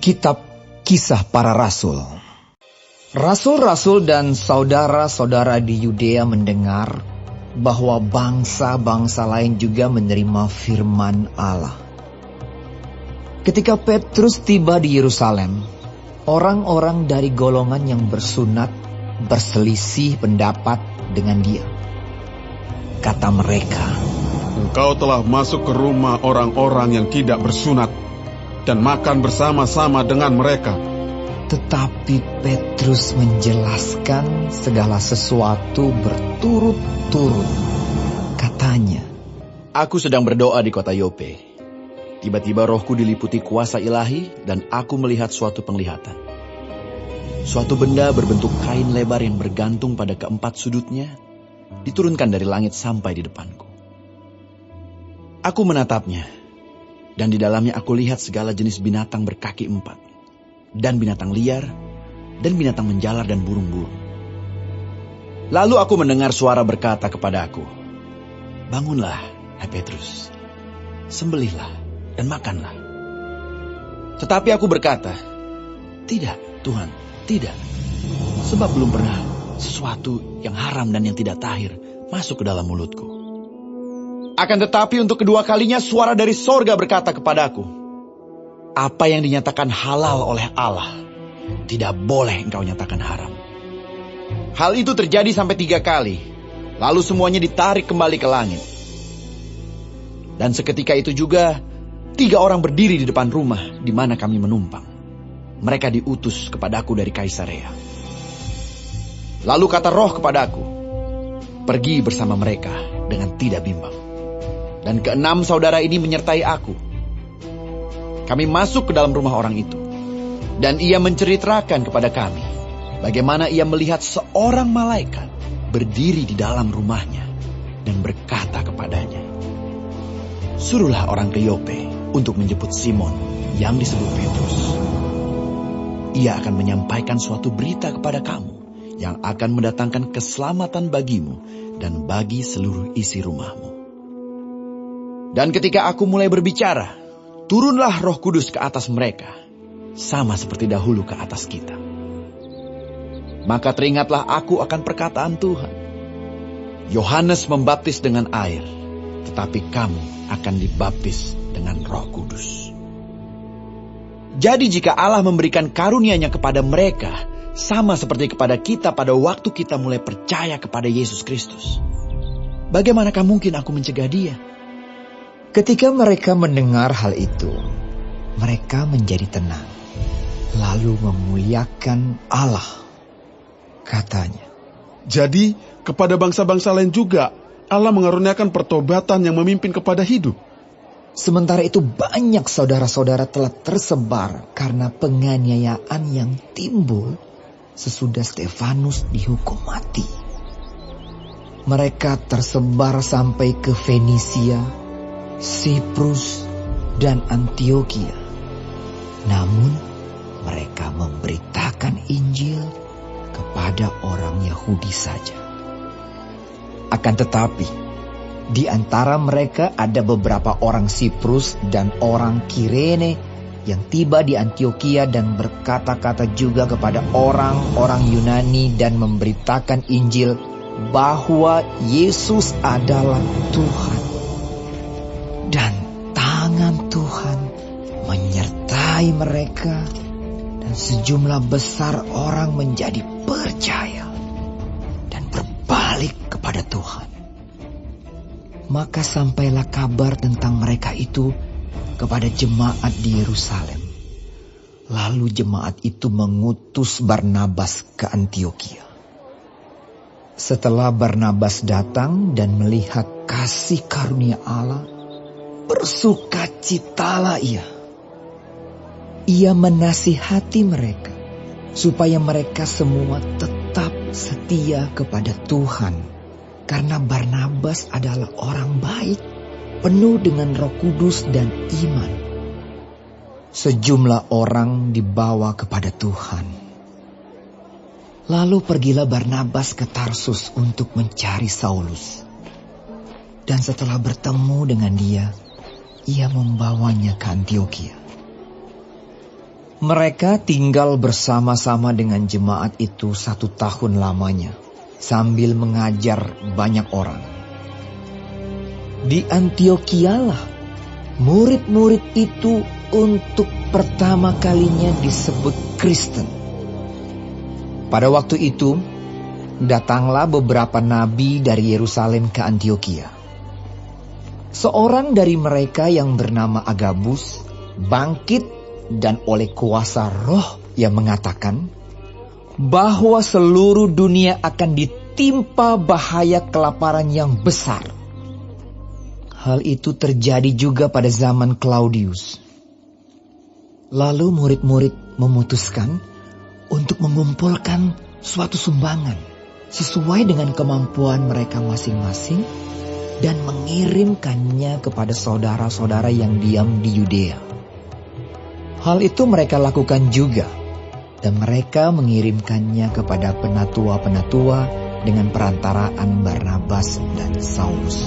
Kitab Kisah Para Rasul. Rasul-rasul dan saudara-saudara di Yudea mendengar bahwa bangsa-bangsa lain juga menerima firman Allah. Ketika Petrus tiba di Yerusalem, orang-orang dari golongan yang bersunat berselisih pendapat dengan dia. Kata mereka, "Engkau telah masuk ke rumah orang-orang yang tidak bersunat dan makan bersama-sama dengan mereka." Tetapi Petrus menjelaskan segala sesuatu berturut-turut. Katanya, "Aku sedang berdoa di kota Yope. Tiba-tiba rohku diliputi kuasa ilahi dan aku melihat suatu penglihatan. Suatu benda berbentuk kain lebar yang bergantung pada keempat sudutnya, diturunkan dari langit sampai di depanku. Aku menatapnya, dan di dalamnya aku lihat segala jenis binatang berkaki empat, dan binatang liar, dan binatang menjalar dan burung-burung. Lalu aku mendengar suara berkata kepada aku, 'Bangunlah, hai Petrus, sembelihlah dan makanlah.' Tetapi aku berkata, 'Tidak, Tuhan, tidak, sebab belum pernah sesuatu yang haram dan yang tidak tahir masuk ke dalam mulutku.' Akan tetapi untuk kedua kalinya suara dari sorga berkata kepadaku, 'Apa yang dinyatakan halal oleh Allah, tidak boleh engkau nyatakan haram.' Hal itu terjadi sampai 3 kali, lalu semuanya ditarik kembali ke langit. Dan seketika itu juga, 3 orang berdiri di depan rumah di mana kami menumpang. Mereka diutus kepadaku dari Kaisarea. Lalu kata Roh kepadaku, 'Pergi bersama mereka dengan tidak bimbang.' Dan 6 saudara ini menyertai aku. Kami masuk ke dalam rumah orang itu, dan ia menceritakan kepada kami bagaimana ia melihat seorang malaikat berdiri di dalam rumahnya dan berkata kepadanya, 'Suruhlah orang ke Yope untuk menjemput Simon yang disebut Petrus. Ia akan menyampaikan suatu berita kepada kamu yang akan mendatangkan keselamatan bagimu dan bagi seluruh isi rumahmu.' Dan ketika aku mulai berbicara, turunlah Roh Kudus ke atas mereka, sama seperti dahulu ke atas kita. Maka teringatlah aku akan perkataan Tuhan. Yohanes membaptis dengan air, tetapi kamu akan dibaptis dengan Roh Kudus. Jadi jika Allah memberikan karunia-Nya kepada mereka, sama seperti kepada kita pada waktu kita mulai percaya kepada Yesus Kristus, bagaimanakah mungkin aku mencegah dia?" Ketika mereka mendengar hal itu, mereka menjadi tenang, lalu memuliakan Allah. Katanya, Jadi, kepada bangsa-bangsa lain juga, Allah mengaruniakan pertobatan yang memimpin kepada hidup. sementara itu banyak saudara-saudara telah tersebar karena penganiayaan yang timbul sesudah Stefanus dihukum mati. Mereka tersebar sampai ke Fenisia, Siprus, dan Antioquia. Namun mereka memberitakan Injil kepada orang Yahudi saja. Akan tetapi, di antara mereka ada beberapa orang Siprus dan orang Kirene yang tiba di Antioquia dan berkata-kata juga kepada orang-orang Yunani dan memberitakan Injil bahwa Yesus adalah Tuhan. Dan tangan Tuhan menyertai mereka, dan sejumlah besar orang menjadi percaya dan berbalik kepada Tuhan. Maka sampailah kabar tentang mereka itu kepada jemaat di Yerusalem. Lalu jemaat itu mengutus Barnabas ke Antioquia. Setelah Barnabas datang dan melihat kasih karunia Allah, bersukacitalah ia. Ia menasihati mereka supaya mereka semua tetap setia kepada Tuhan, karena Barnabas adalah orang baik, penuh dengan Roh Kudus dan iman. Sejumlah orang dibawa kepada Tuhan. Lalu pergilah Barnabas ke Tarsus untuk mencari Saulus. Dan setelah bertemu dengan dia, ia membawanya ke Antioquia. Mereka tinggal bersama-sama dengan jemaat itu 1 tahun lamanya, sambil mengajar banyak orang. Di Antiokialah, murid-murid itu untuk pertama kalinya disebut Kristen. Pada waktu itu, datanglah beberapa nabi dari Yerusalem ke Antiokia. Seorang dari mereka yang bernama Agabus bangkit dan oleh kuasa Roh yang mengatakan bahwa seluruh dunia akan ditimpa bahaya kelaparan yang besar. Hal itu terjadi juga pada zaman Claudius. Lalu murid-murid memutuskan untuk mengumpulkan suatu sumbangan sesuai dengan kemampuan mereka masing-masing dan mengirimkannya kepada saudara-saudara yang diam di Yudea. Hal itu mereka lakukan juga, dan mereka mengirimkannya kepada penatua-penatua dengan perantaraan Barnabas dan Saulus.